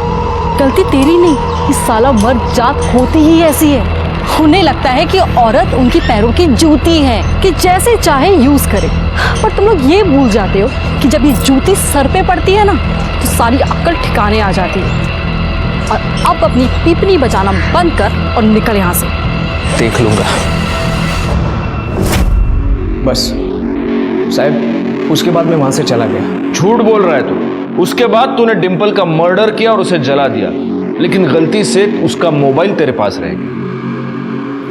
गलती तेरी नहीं, इस साला मर्द जात होती ही ऐसी है. उन्हें लगता है कि औरत उनकी पैरों की जूती है, कि जैसे चाहे यूज करे. पर तुम लोग ये भूल जाते हो कि जब ये जूती सर पे पड़ती है ना तो सारी अक्ल ठिकाने आ जाती है. और अब अपनी पीपनी बजाना बंद कर और निकल यहाँ से. देख लूंगा. बस साहब, उसके बाद मैं वहां से चला गया। झूठ बोल रहा है तू। उसके बाद तूने डिंपल का मर्डर किया और उसे जला दिया, लेकिन गलती से उसका मोबाइल तेरे पास रह गया।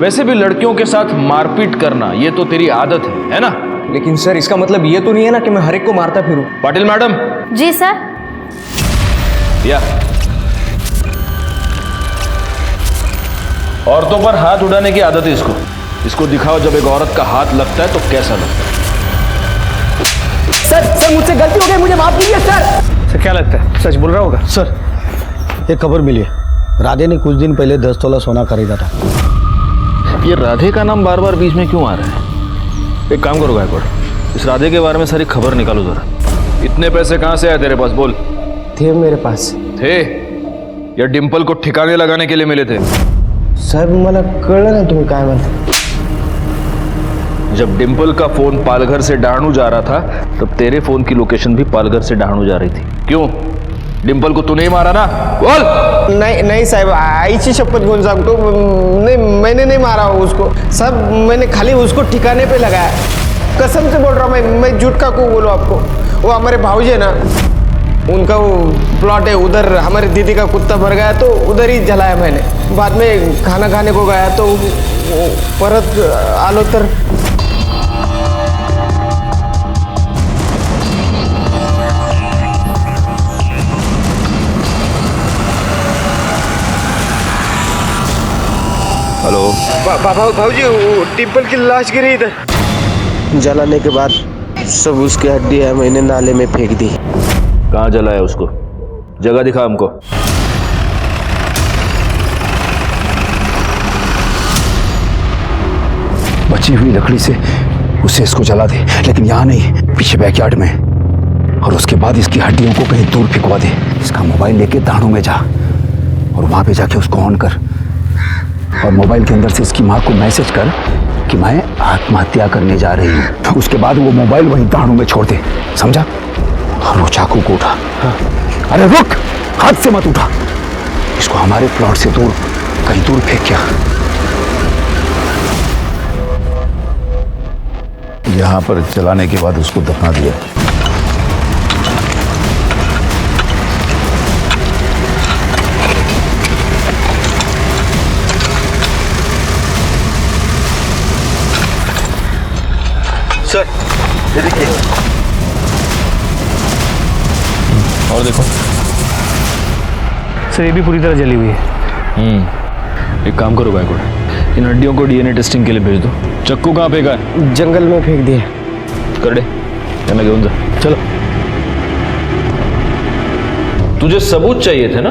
वैसे भी लड़कियों के साथ मारपीट करना ये तो तेरी आदत है ना? लेकिन सर इसका मतलब ये तो नहीं है ना कि मैं हर एक को मारता फिरूं। पाटिल मैडम। जी सर। या औरतों पर हाथ उड़ाने की आदत है इसको दिखाओ, जब एक औरत का हाथ लगता है तो कैसा लगता है। सर मुझसे गलती हो गई, मुझे माफ कीजिए सर। क्या लगता है सच बोल रहा होगा? सर एक खबर मिली है, राधे ने कुछ दिन पहले 10 तोला सोना खरीदा था। ये राधे का नाम बार बार बीच में क्यों आ रहा है? एक काम करो गायकवाड़, इस राधे के बारे में सारी खबर निकालो जरा। इतने पैसे कहाँ से आए तेरे पास, बोल। थे मेरे पास। थे या डिंपल को ठिकाने लगाने के लिए मिले थे? साहेब मला कळलं नाही तुम्ही काय म्हणता। जब डिंपल का फोन पालघर से डहाणू जा रहा था तब तेरे फोन की लोकेशन भी पालघर से डहाणू जा रही थी। क्यों? डिंपल को तू नहीं मारा ना? बोल। नहीं साहब, आईची शपथ घेऊन सांगतो, नहीं मैंने नहीं मारा उसको साहब, मैंने खाली उसको ठिकाने पे लगाया, कसम से बोल रहा हूँ मैं झूठ का क्यों बोलूँ आपको। वो हमारे भाऊजी है ना, उनका वो प्लॉट है उधर, हमारी दीदी का कुत्ता मर गया तो उधर ही जलाया मैंने। बाद में खाना खाने को गया तो परत आलो तर हेलो भाऊजी, डिंपल की लाश गिरी इधर। जलाने के बाद सब उसकी हड्डी है मैंने नाले में फेंक दी। कहाँ जलाया उसको? जगह दिखा हमको। बची हुई लकड़ी से उसे इसको जला दे, लेकिन यहाँ नहीं, पीछे बैकयार्ड में। और उसके बाद इसकी हड्डियों को कहीं दूर फेंकवा दे। इसका मोबाइल लेके दाणू में जा और वहां पे जाके उसको ऑन कर, और मोबाइल के अंदर से इसकी माँ को मैसेज कर कि मैं आत्महत्या करने जा रही हूँ। उसके बाद वो मोबाइल वहीं दाणू में छोड़ दे, समझा? और वो चाकू को उठा। अरे रुक, हाथ से मत उठा, इसको हमारे प्लॉट से दूर कहीं दूर फेंक क्या। यहाँ पर जलाने के बाद उसको दफना दिया। सर ये देखिए, और देखो सर ये भी पूरी तरह जली हुई है। एक काम करो गायकवाड़, इन हड्डियों को डीएनए टेस्टिंग के लिए भेज दो। चक्कू कहाँ फेंका है? जंगल में फेंक दिया। कर दे, कहना घेऊन जा। चलो, तुझे सबूत चाहिए थे ना?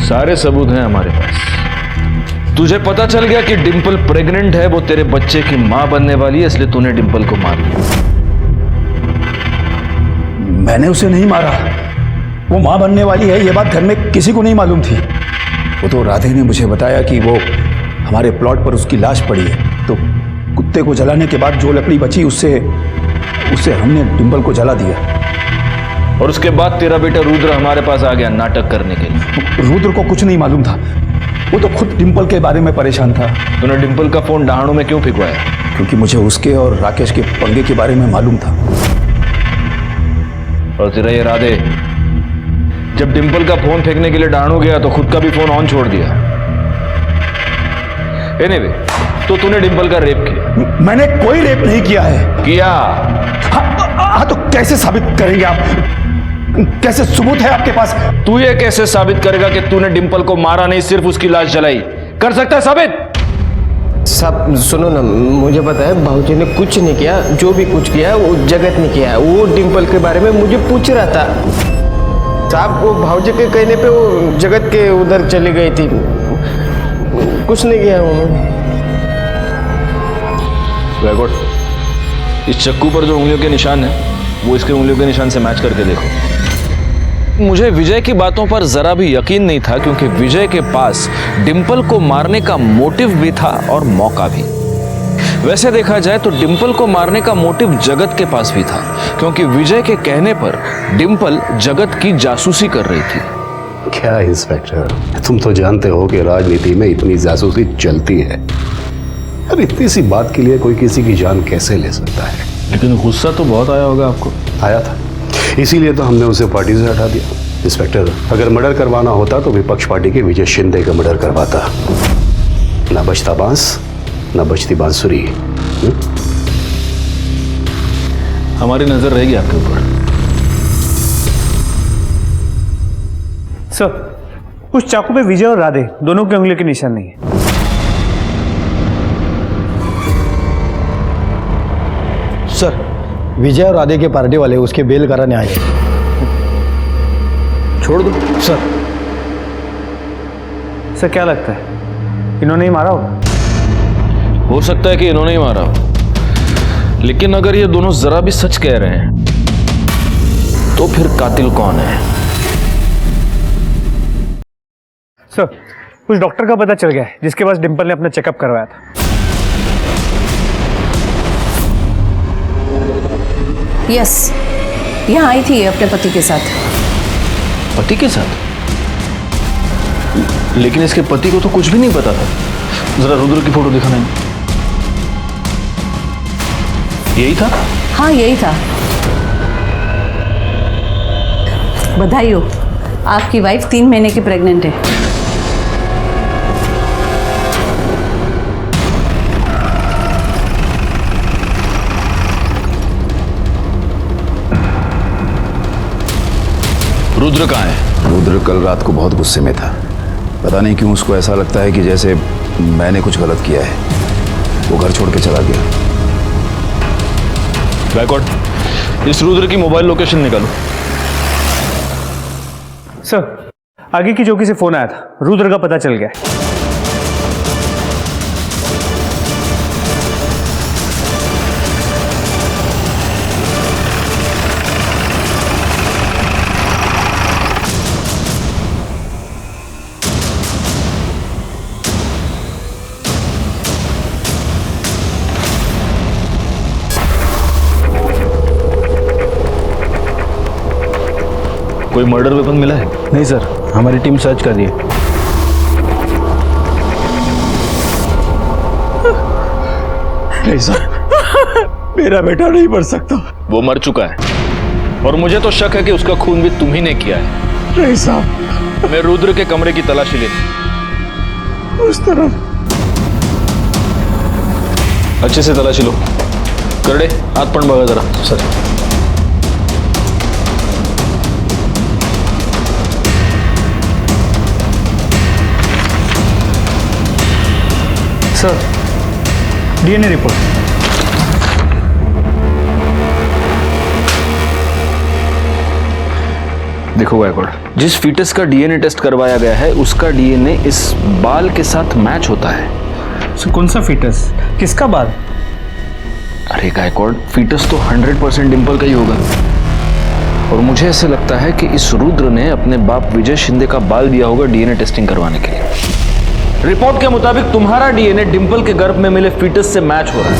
सारे सबूत हैं हमारे पास। तुझे पता चल गया कि डिंपल प्रेग्नेंट है, वो तेरे बच्चे की मां बनने वाली है, इसलिए तूने डिंपल को मार दिया। मैंने उसे नहीं मारा, वो मां बनने वाली है ये बात घर में किसी को नहीं मालूम थी। वो तो राधे ने मुझे बताया कि वो हमारे प्लॉट पर उसकी लाश पड़ी है, तो कुत्ते को जलाने के बाद जो लकड़ी बची उससे हमने डिंपल को जला दिया। और उसके बाद तेरा बेटा रुद्र हमारे पास आ गया नाटक करने के लिए। रुद्र को कुछ नहीं मालूम था, वो तो खुद डिंपल के बारे में परेशान था। तूने डिंपल का फोन डहाणू में क्यों फिकवाया? क्योंकि मुझे उसके और राकेश के पंगे के बारे में मालूम था। और तेरा ये राधे जब डिंपल का फोन फेंकने के लिए डहाणू गया तो खुद का भी फोन ऑन छोड़ दिया। एनीवे, तो तूने डिंपल का रेप किया? मैंने कोई रेप नहीं किया है। किया? हाँ तो कैसे साबित करेंगे आप? कैसे सबूत है आपके पास? तू ये कैसे साबित करेगा कि तूने डिंपल को मारा नहीं, सिर्फ उसकी लाश जलाई? कर सकता है साबित? सब सुनो ना, मुझे पता है भाऊजी ने कुछ नहीं किया, जो भी कुछ किया है वो जगत ने किया है। वो डिंपल के बारे में मुझे पूछ रहा था साहब, वो भाऊजी के कहने पे वो जगत के उधर चली गई थी, कुछ नहीं किया उन्होंने। इस चक्कू पर जो उंगलियों के निशान है वो इसके उंगलियों के निशान से मैच करके देखो। मुझे विजय की बातों पर जरा भी यकीन नहीं था, क्योंकि विजय के पास डिंपल को मारने का मोटिव भी था और मौका भी। वैसे देखा जाए तो डिंपल को मारने का मोटिव जगत के पास भी था, क्योंकि विजय के कहने पर डिंपल जगत की जासूसी कर रही थी। क्या इंस्पेक्टर, तुम तो जानते हो कि राजनीति में इतनी जासूसी चलती है। यार इतनी सी बात के लिए कोई किसी की जान कैसे ले सकता है? लेकिन गुस्सा तो बहुत आया होगा आपको। आया था, इसीलिए तो हमने उसे पार्टी से हटा दिया। इंस्पेक्टर, अगर मर्डर करवाना होता तो विपक्ष पार्टी के विजय शिंदे का मर्डर करवाता। ना बजता बांस, ना बजती बांसुरी। हमारी नजर रहेगी आपके ऊपर। सर, उस चाकू पे विजय और राधे दोनों की उंगली के निशान नहीं है। सर, विजय और राधे के पार्टी वाले उसके बेल कराने आए हैं। छोड़ दो सर। सर क्या लगता है इन्होंने ही मारा होगा? हो सकता है कि इन्होंने ही मारा हो, लेकिन अगर ये दोनों जरा भी सच कह रहे हैं तो फिर कातिल कौन है? सर, उस डॉक्टर का पता चल गया है जिसके पास डिंपल ने अपना चेकअप करवाया था। यस, यहाँ आई थी अपने पति के साथ। पति के साथ? लेकिन इसके पति को तो कुछ भी नहीं पता था। जरा रुद्र की फोटो दिखाना है। यही था? हाँ यही था। बधाई हो, आपकी वाइफ 3 महीने की प्रेग्नेंट है। रुद्र कहाँ है? रुद्र कल रात को बहुत गुस्से में था। पता नहीं क्यों उसको ऐसा लगता है कि जैसे मैंने कुछ गलत किया है। वो घर छोड़ के चला गया। बैकवर्ड, इस रुद्र की मोबाइल लोकेशन निकालो। सर, आगे की चौकी से फोन आया था, रुद्र का पता चल गया। कोई मर्डर वेपन मिला है? नहीं सर, हमारी टीम सर्च कर रही है। नहीं सर, मेरा बेटा नहीं मर सकता। वो मर चुका है और मुझे तो शक है कि उसका खून भी तुम ही ने किया है। नहीं साहब, मैं रुद्र के कमरे की तलाशी लेती। उस तरफ अच्छे से तलाशी लो। करड़े, हाथ पण बघा जरा। Sir, sir, DNA report. देखो गायकवाड़, जिस फीटस का डीएनए टेस्ट करवाया गया है उसका डीएनए इस बाल के साथ मैच होता है। सर, कौन सा फीटस? किसका बाल? अरे गायकवाड़, फीटस तो 100% डिंपल का ही होगा। और मुझे ऐसे लगता है कि इस रुद्र ने अपने बाप विजय शिंदे का बाल दिया होगा डीएनए टेस्टिंग करवाने के लिए। रिपोर्ट के मुताबिक तुम्हारा डीएनए डिंपल के गर्भ में मिले फीटस से मैच हो रहा है।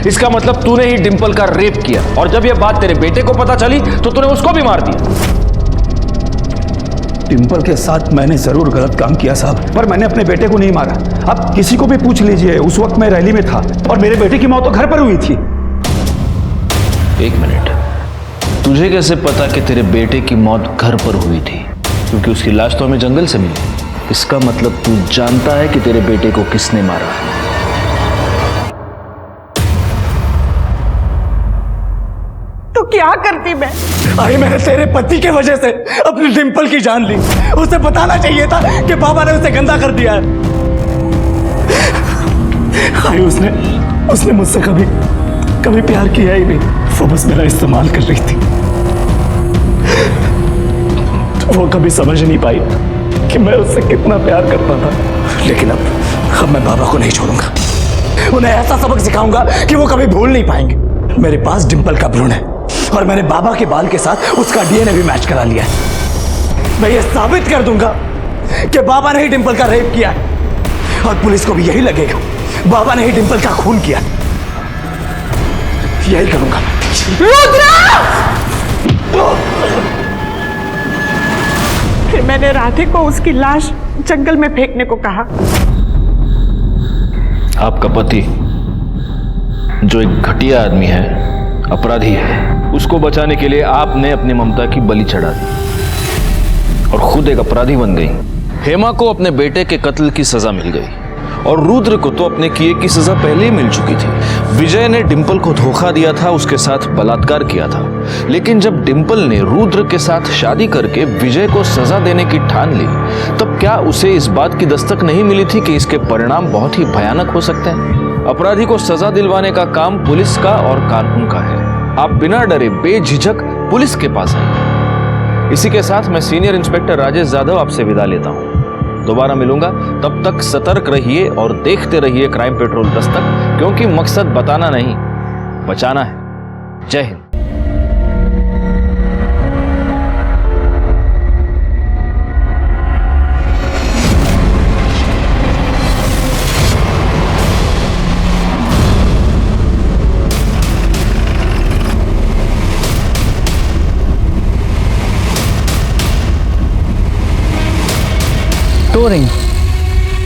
इसका मतलब तूने ही डिंपल का रेप किया और जब यह बात तेरे बेटे को पता चली तो तूने उसको भी मार दिया। डिंपल के साथ मैंने जरूर गलत काम किया साहब, पर मैंने अपने बेटे को नहीं मारा। अब किसी को भी पूछ लीजिए, उस वक्त मैं रैली में था और मेरे बेटे की मौत तो घर पर हुई थी। एक मिनट, तुझे कैसे पता कि तेरे बेटे की मौत घर पर हुई थी? क्योंकि उसकी लाश तो हमें जंगल से मिली। इसका मतलब तू जानता है कि तेरे बेटे को किसने मारा। तो क्या करती मैं? अरे मैंने तेरे पति के वजह से अपनी डिंपल की जान ली। उसे बताना चाहिए था कि बाबा ने उसे गंदा कर दिया है। अरे उसने मुझसे कभी प्यार किया ही नहीं। वो बस मेरा इस्तेमाल कर रही थी। वो कभी समझ नहीं पाई कि मैं उससे कितना प्यार करता था। लेकिन अब मैं बाबा को नहीं छोड़ूंगा। उन्हें ऐसा सबक सिखाऊंगा कि वो कभी भूल नहीं पाएंगे। मेरे पास डिंपल का भ्रूण है और मैंने बाबा के बाल के साथ उसका डीएनए भी मैच करा लिया है। मैं ये साबित कर दूंगा कि बाबा ने ही डिंपल का रेप किया है और पुलिस को भी यही लगेगा बाबा ने ही डिंपल का खून किया। यही करूंगा। फिर मैंने राधे को उसकी लाश जंगल में फेंकने को कहा। आपका पति जो एक घटिया आदमी है, अपराधी है, उसको बचाने के लिए आपने अपनी ममता की बलि चढ़ा दी और खुद एक अपराधी बन गई। हेमा को अपने बेटे के कत्ल की सजा मिल गई और रुद्र को तो अपने किए की सजा पहले ही मिल चुकी थी। विजय ने डिंपल को धोखा दिया था, उसके साथ बलात्कार किया था, लेकिन जब डिंपल ने रुद्र के साथ शादी करके विजय को सजा देने की ठान ली, तब क्या उसे इस बात की दस्तक नहीं मिली थी कि इसके परिणाम बहुत ही भयानक हो सकते हैं। अपराधी को सजा दिलवाने का काम पुलिस का और कानून का है। आप बिना डरे बेझिझक पुलिस के पास आइए। इसी के साथ मैं सीनियर इंस्पेक्टर राजेश जाधव आपसे विदा लेता हूं। दोबारा मिलूंगा, तब तक सतर्क रहिए और देखते रहिए क्राइम पेट्रोल दस्तक, क्योंकि मकसद बताना नहीं, बचाना है। जय हिंद।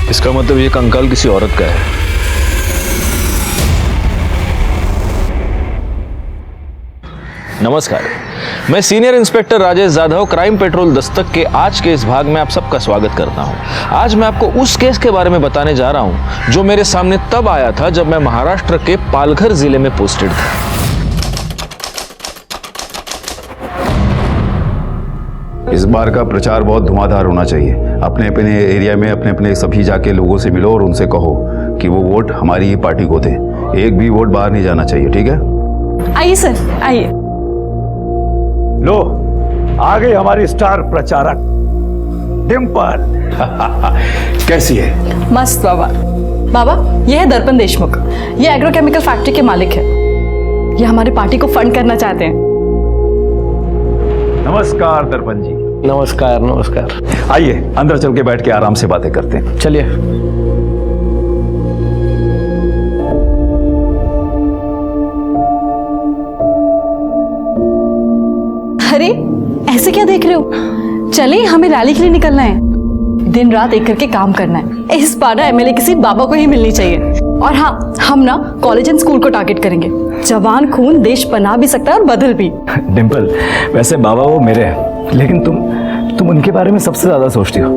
इसका मतलब ये कंकाल किसी औरत का है। नमस्कार, मैं senior inspector Rajesh Jadhav crime petrol Dastak के आज के इस भाग में आप सबका स्वागत करता हूं। आज मैं आपको उस केस के बारे में बताने जा रहा हूं जो मेरे सामने तब आया था जब मैं महाराष्ट्र के पालघर जिले में पोस्टेड था। इस बार का प्रचार बहुत धुआंधार होना चाहिए। अपने अपने एरिया में अपने अपने सभी जाके लोगों से मिलो और उनसे कहो कि वो वोट हमारी ही पार्टी को दें। एक भी वोट बाहर नहीं जाना चाहिए, ठीक है? आइए सर, आइए। लो, आ गई हमारी स्टार प्रचारक डिंपल। कैसी है? मस्त बाबा। बाबा, ये है दर्पण देशमुख। ये एग्रोकेमिकल फैक्ट्री के मालिक है। ये हमारी पार्टी को फंड करना चाहते हैं। नमस्कार दर्पण जी। नमस्कार नमस्कार। आइए अंदर चल के बैठ के आराम से बातें करते हैं। चलिए। अरे ऐसे क्या देख रहे हो? चलिए, हमें रैली के लिए निकलना है। दिन रात एक करके काम करना है। इस बार ना एमएलए किसी बाबा को ही मिलनी चाहिए। और हाँ, हम ना कॉलेज एंड स्कूल को टारगेट करेंगे। जवान खून देश बना भी सकता है और बदल भी। डिंपल, वैसे बाबा वो मेरे हैं, लेकिन तुम उनके बारे में सबसे ज्यादा सोचती हो।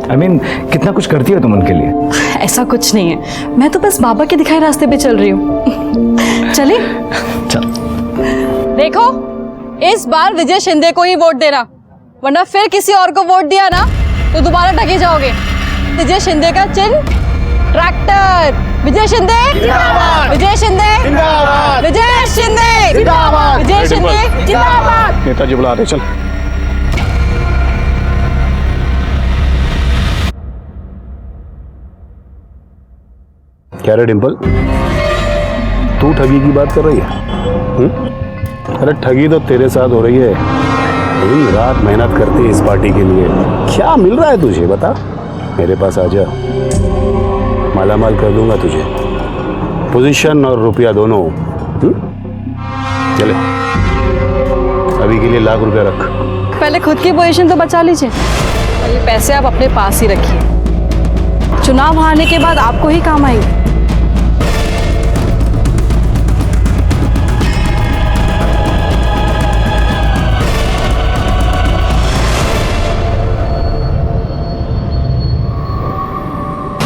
I mean, कितना कुछ करती हो तुम उनके लिए। ऐसा कुछ नहीं है, मैं तो बस बाबा के दिखाए रास्ते पे चल रही हूँ। चले चल। देखो, इस बार विजय शिंदे को ही वोट देना, वरना फिर किसी और को वोट दिया ना तो दोबारा ठगे जाओगे। विजय शिंदे का चिन्ह ट्रैक्टर। विजय शिंदे जिंदाबाद। विजय शिंदे जिंदाबाद। विजय शिंदे जिंदाबाद। विजय शिंदे जिंदाबाद। नेताजी बुला रहे, चल। क्या रे डिंपल, तू ठगी की बात कर रही है? अरे ठगी तो तेरे साथ हो रही है। दिन रात मेहनत करती है इस पार्टी के लिए। क्या मिल रहा है तुझे, बता। मेरे पास आ जा, मालामाल कर दूंगा तुझे, पोजीशन और रुपया दोनों। चले, अभी के लिए लाख रुपया रख। पहले खुद की पोजीशन तो बचा लीजिए और ये पैसे आप अपने पास ही रखिए। चुनाव हारने के बाद आपको ही काम आएंगे।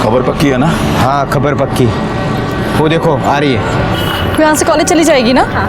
खबर पक्की है ना? हाँ, खबर पक्की। वो देखो आ रही है। यहाँ से कॉलेज चली जाएगी ना? हाँ।